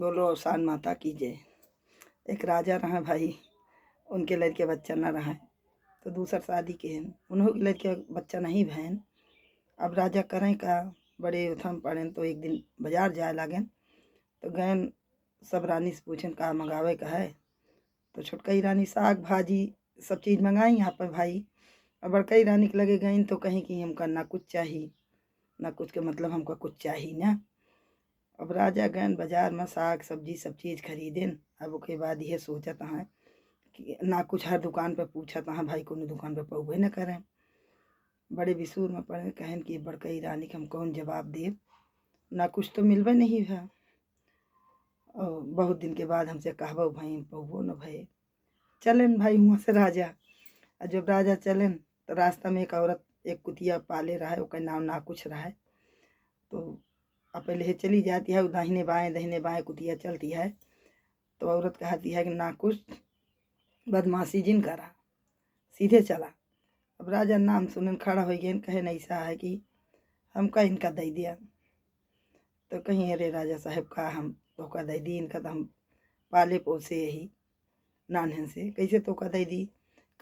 बोलो अवसान माता की जय। एक राजा रहा भाई, उनके लड़के बच्चा न रहा तो दूसर शादी के हैं, उन्हों के लड़के बच्चा नहीं भैन। अब राजा करें का, बड़े उथम पड़ेन तो एक दिन बाजार जाए लागेन तो गैन सब रानी से पूछेन का मंगावे का है। तो छोटकई रानी साग भाजी सब चीज़ मंगाई यहाँ पर भाई। और बड़कई रानी के लगे गई तो कहीं कि हमका ना कुछ चाहिए, ना कुछ के मतलब हमका कुछ चाहिए ना। अब राजा गए बाजार में साग सब्जी सब चीज़ खरीदेन। अब उसके बाद यह सोचत हैं कि ना कुछ हर दुकान पर पूछत हैं भाई, कोनो दुकान पर पहुँचे न करें। बड़े विसूर में पड़े कहन कि बड़कई रानी के हम कौन जवाब दे, ना कुछ तो मिलबे नहीं है। और बहुत दिन के बाद हमसे कहबो भाई पहुँचो न भय। चलन भाई वहाँ से राजा, और जब राजा चलन तो रास्ता में एक औरत एक कुतिया पाले रहा है, उसका नाम ना कुछ रहा है। तो अब पहले चली जाती है, दाहिने बाएं कुतिया चलती है। तो औरत कहती है कि ना कुछ बदमाशी जिन करा, सीधे चला। अब राजा नाम सुनन खड़ा हो गया, कहे ऐसा है कि हमका इनका दे दिया। तो कहीं अरे राजा साहब का हम तो का दे दी, इनका तो हम पाले पोसे यही नानहन से, कैसे तो का दे दी।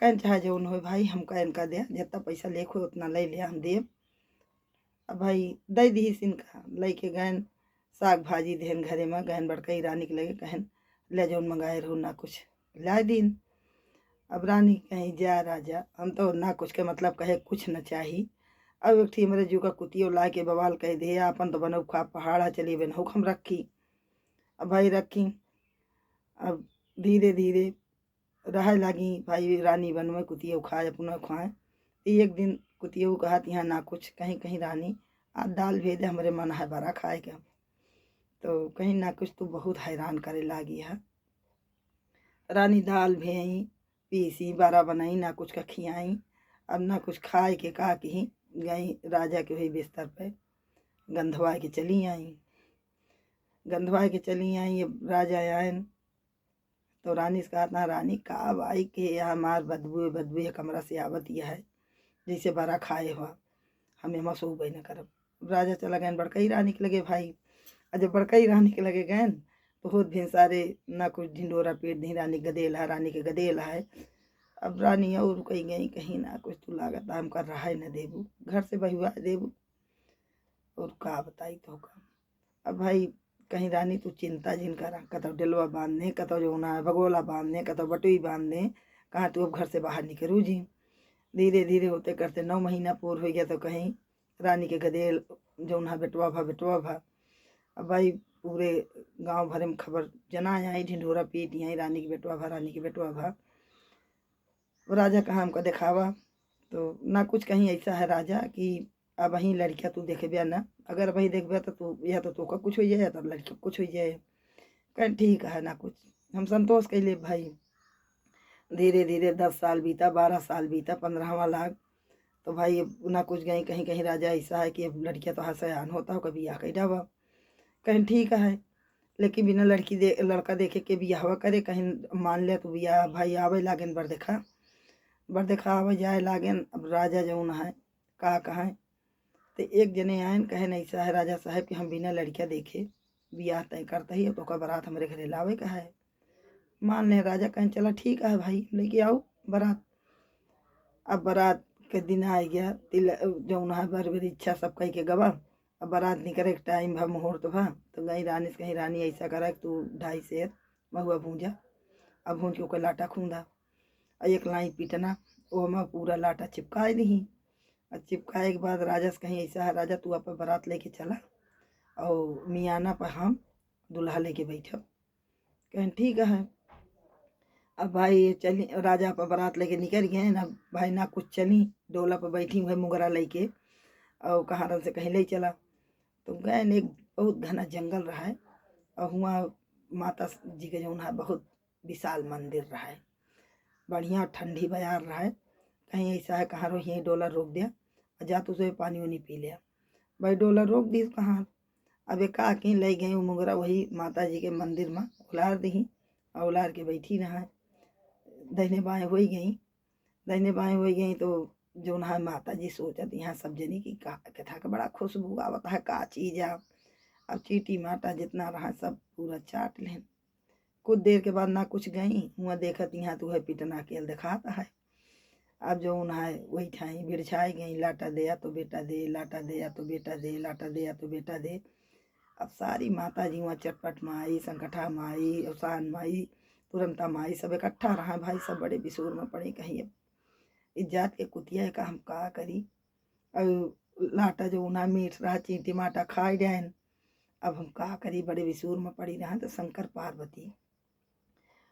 कहन चाहे जो हो भाई हमका इनका दे, जितना पैसा लेखो उतना ले लिया हम देव। अब भाई दे दी इनका लेके गहन साग भाजी देहन घरे में। गहन बड़कई रानी के लगे कहन ले जौन मंगाए रहो ना कुछ ला दीन। अब रानी कहीं जा राजा हम तो ना कुछ के मतलब कहे कुछ न चाहिए। अब एक थी मेरे जू का कुतियो ला के बवाल कह दे, अपन तो बनो खा पहाड़ा चली बन हुक्म रखी। अब भाई रखी, अब धीरे धीरे रह लगी भाई रानी बन में कुतियो खाए अपना खाए। एक दिन कुतियो कहा यहाँ ना कुछ, कहीं कहीं रानी आज दाल भेजे हमारे मन है बड़ा खाए का। तो कहीं ना कुछ तो बहुत हैरान करे लागी है। रानी दाल भेई पीसी बारा बनाई, ना कुछ का खियाई। अब ना कुछ खाए के का कहीं गई राजा के वही बिस्तर पे गंधवा के चली आई। गंधवा के चली आई, अब राजा आयन तो रानी से कहा था रानी का भाई के यहाँ मार बदबू बदबू है कमरा से आवत यह है जैसे बड़ा खाए हुआ, हमें मसू बही न करब। राजा चला गए बड़कई रानी के लगे भाई। और जब बड़कई रानी के लगे गए बहुत भिनसारे ना कुछ ढिंडोरा पेट दी, रानी गदेल है, रानी के गदेल है। अब रानी और कहीं गई कहीं ना कुछ तो लागत हम कर रहा है न देबू, घर से बहुआ देबू और का बताई तो का। अब भाई कहीं रानी तू चिंता जिन करा, कतो डलवा बांधने, कतो जो ना भगोला बांधने, कतो बटुई बांधने, कहाँ तू अब घर से बाहर निकलू जी। धीरे धीरे होते करते 9 महीना पूर हो गया तो कहीं रानी के गदेल जो ना बेटवा भा। अब भाई पूरे गांव भरे में खबर जना आई ढिंढोरा पीट आई रानी के बेटवा भा, रानी के बेटवा भा। राजा कहाँ हमको दिखावा तो ना कुछ कहीं ऐसा है राजा कि अब वहीं लड़कियाँ तू देखे ना, अगर वही देखबे तो तू या तो का कुछ हो जाए या तो लड़की कुछ हो जाए। कहीं ठीक है ना कुछ हम संतोष कैले भाई। धीरे धीरे 10 साल बीता, 12 साल बीता, 15वां लाग तो भाई ना कुछ गई कहीं कहीं राजा ऐसा है कि अब लड़कियाँ तो हसयान होता हो कभी या कहीं डावा। कहीं ठीक है लेकिन बिना लड़का देखे के बियाहवा करे, कहीं मान ले तो बियाह भाई आवे लागेन बर देखा आवे जाए लागेन। अब राजा जौन है का कहें तो एक जने आयन कहन ऐसा है राजा साहब कि हम बिना लड़कियाँ देखे बियाह तय करते ही तो का बारात हमारे घरे लावे का है। मान ले राजा कहें चला ठीक है भाई लेके आओ बारात। अब बारात के दिन आ गया, तिल जौन है बर इच्छा सब कह के गवा। अब बारात निकले के टाइम भा मुहूर्त भा तो गई रानी से कहीं रानी ऐसा करा कि तू 2.5 सेर महुआ भूंजा। अब भूंज के ओकर लाटा खूंदा और एक लाई पीटना वो में पूरा लाटा चिपकाए दी। और चिपकाए के बाद राजा से कहीं ऐसा है राजा तू अपन बारात लेके चला और मियाना पर हम दूल्हा लेके बैठब। कहें ठीक है। अब भाई चली राजा पर बारात लेके निकल गए ना भाई, ना कुछ चली डोला पर बैठी हुई मुगरा लेके और कहाँ से कहीं ले चला। तो गए एक बहुत घना जंगल रहा है और हुआ माता जी के जो है बहुत विशाल मंदिर रहा है, बढ़िया ठंडी बाजार रहा है। कहीं ऐसा है कहाँ यहीं डोला रोक दिया और जा तो उसे पानी वानी पी लिया। भाई डोला रोक दी कहाँ, अब एक कहीं ले गई मुगरा वही माता जी के मंदिर में उलार दी और उलार के बैठी रहा। दाहिने बाएँ हो गई, दाहिने बाएँ हो गई तो जो है माता जी सोचत यहाँ सब जनी की कथा का बड़ा खुशबू आवत है का चीज़ है। अब चीटी माटा जितना रहा सब पूरा चाट लें। कुछ देर के बाद ना कुछ गई हुआ देखत यहाँ तो है पिटना केल दिखाता है। अब जो उन्हें वही ठाई बिरछाई गई, लाटा दे या तो बेटा दे, लाटा दे या तो बेटा दे, लाटा दे या तो बेटा दे। अब सारी माता जी वहाँ चटपट माई, संकठा माई, अवसान माई, तुरंता माई सब इकट्ठा रहा भाई। सब बड़े बिशोर में पड़े। कहीं अब इज्जात के कुतिया का हम का करी। और लाटा जो उन्हें मीठ रहा चींटी माटा खाए जाए। अब हम का करी, बड़े विसूर में पड़ी रहा। तो शंकर पार्वती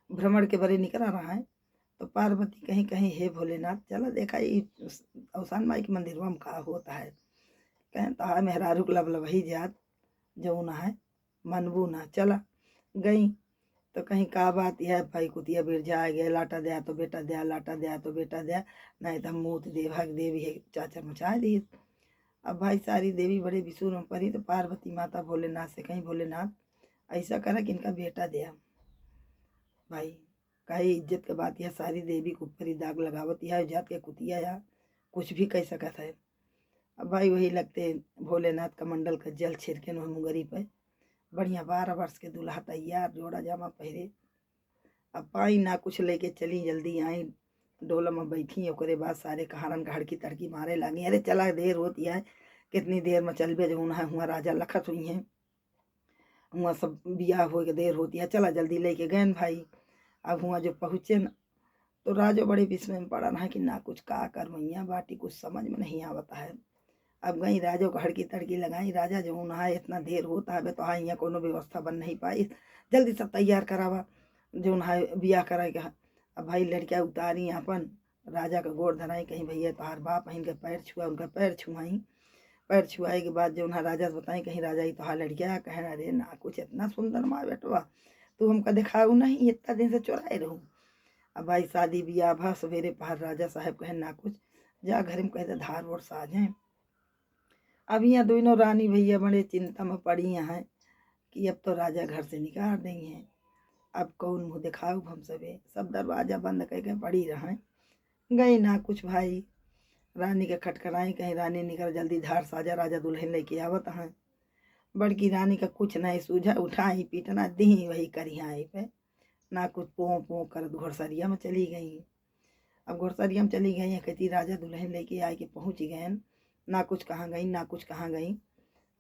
भ्रमण के बड़े निकला रहा है। तो पार्वती कहीं कहीं हे भोलेनाथ चला देखा ये अवसान माई के मंदिर में का होता है। कहें तो मेहरारू लवलवही जात जो ना है मनबू ना चला गई। तो कहीं का बात यह भाई कुतिया बिरझा गया, लाटा दया तो बेटा दया, लाटा दया तो बेटा दया, नहीं तो मूत दे भाग देवी है चाचर मचा दी। अब भाई सारी देवी बड़े विसूर में पड़ी। तो पार्वती माता भोलेनाथ से कहीं भोलेनाथ ऐसा करा कि इनका बेटा दिया। भाई कहीं इज्जत के बात यह सारी देवी के ऊपर ही दाग लगावत यह जात के कुतिया या कुछ भी कह सकत है। अब भाई वही लगते भोलेनाथ का मंडल का जल छिड़के न मुंगरी पे बढ़िया 12 वर्ष के दूल्हा तैयार जोड़ा जामा पहरे। अब पाई ना कुछ लेके चली जल्दी आई डोला में बैठी। ओकरे बाद सारे कहारन का हड़की तड़की मारे लगी। अरे चला देर होती है, कितनी देर में चलबे जो है हुआ राजा लखत हुई हैं, हुआ सब बियाह हो के देर होती है, चला जल्दी लेके गए भाई। अब हुआ जो पहुँचे न तो राजो बड़े विस्मय में पड़ा रहा कि ना कुछ का कर मैया बाटी कुछ समझ में नहीं आवता है। अब गई राजो को हड़की तड़की लगाई। राजा जो नहा इतना देर होता है तो हाँ यहाँ कोनो व्यवस्था बन नहीं पाई, जल्दी सब तैयार करावा जो नहा बियाह कराएगा। अब भाई लड़कियाँ उतारी अपन राजा का गोड़ धराई, कहीं भैया तोहार बाप इनके पैर छुआ, उनका पैर छुआई। पैर छुआए के बाद जो उन्हें राजा से बताई, कहीं राजा ही तोहार लड़किया कहें अरे ना कुछ इतना सुंदर माँ बेटवा तू हमका दिखाऊ नहीं, इतना दिन से चुराए रहूँ। अब भाई शादी बियाह भा सवेरे पहर राजा साहब कहें ना कुछ जा घर में कहते धार वोर सा जाए। अब यहाँ दोनों रानी भैया बड़े चिंता में पड़ी हैं कि अब तो राजा घर से निकाल रही हैं। अब कौन मुँह दिखाऊ हम सब दरवाजा बंद करके पड़ी रहें। गई ना कुछ भाई रानी के खटखटाई, कहीं रानी निकल जल्दी धार साजा राजा दुल्हन लेके आवत हैं। बड़की रानी का कुछ नहीं सूझा, उठाई पीटना दी वही करियाई पे ना कुछ पों पों कर घोड़सरिया में चली गई। अब घोड़सरिया में चली गई कहती राजा दुल्हन लेके आए के पहुँच गए, ना कुछ कहाँ गई ना कुछ कहाँ गई।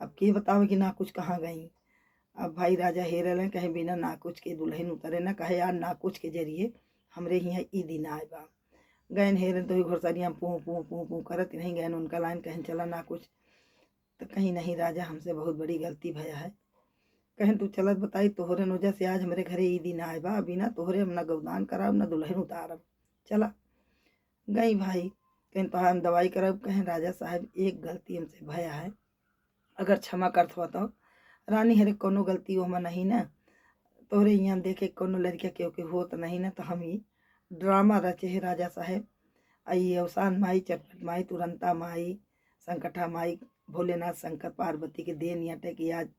अब के बताओ कि ना कुछ कहाँ गई। अब भाई राजा हेरल कहीं बिना ना कुछ के दुल्हन उतरे ना कहे यार ना कुछ के जरिए हमरे यहाँ ई दिन आए बा। गैन हेरन तो घोड़सरिया में पूँ पूँ पूँ पूँ करत नहीं गैन उनका लाइन कहीं चला ना कुछ। तो कहीं नहीं राजा हमसे बहुत बड़ी गलती भया है, कहें तू चलत बताई तोहरे वजह से आज हमारे घरे ई दिन आए बा, बिना तोहरे हम ना गौदान कराब ना दुल्हन उतारब, चला। गई भाई कहीं तो हम दवाई करब, कहें राजा साहब एक गलती हमसे भया है अगर क्षमा करत हो तो। रानी हरे कोनो गलती हो हम नहीं ना, तोहरे यहाँ देखे कोनो लड़किया क्यों के हो तो नहीं ना, तो हम ही ड्रामा रचे है राजा साहब। आई अवसान माई, चटपट माई, तुरंता माई, संकठा माई, भोलेनाथ शंकर पार्वती के देन अटे कि आज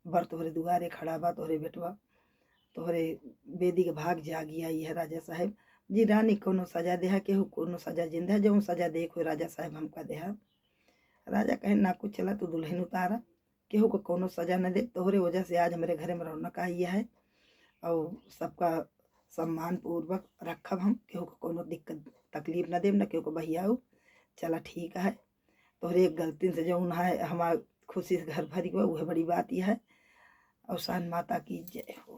बर तोहरे दुआरे खड़ा बा, तोहरे बेटवा तोहरे बेदी के भाग जागी आई है राजा साहब जी। रानी कोनो सजा देहा केहू कोनो सजा जिंदा जो सजा देखो राजा साहब हमका देहा। राजा कहे ना कुछ चला तू दुल्हन उतारा, केहू को कोनो सजा न दे, तोहरे वजह से आज हमारे घरे में रौनक आई है और सबका सम्मान पूर्वक रखब हम, केहू को कोनो दिक्कत तकलीफ न देव न केहू को बहियाऊ। चला ठीक है, तोहरे एक गलती से जो है हमार खुशी से घर भरी हुआ वह बड़ी बात यह है। अवसान माता की जय हो।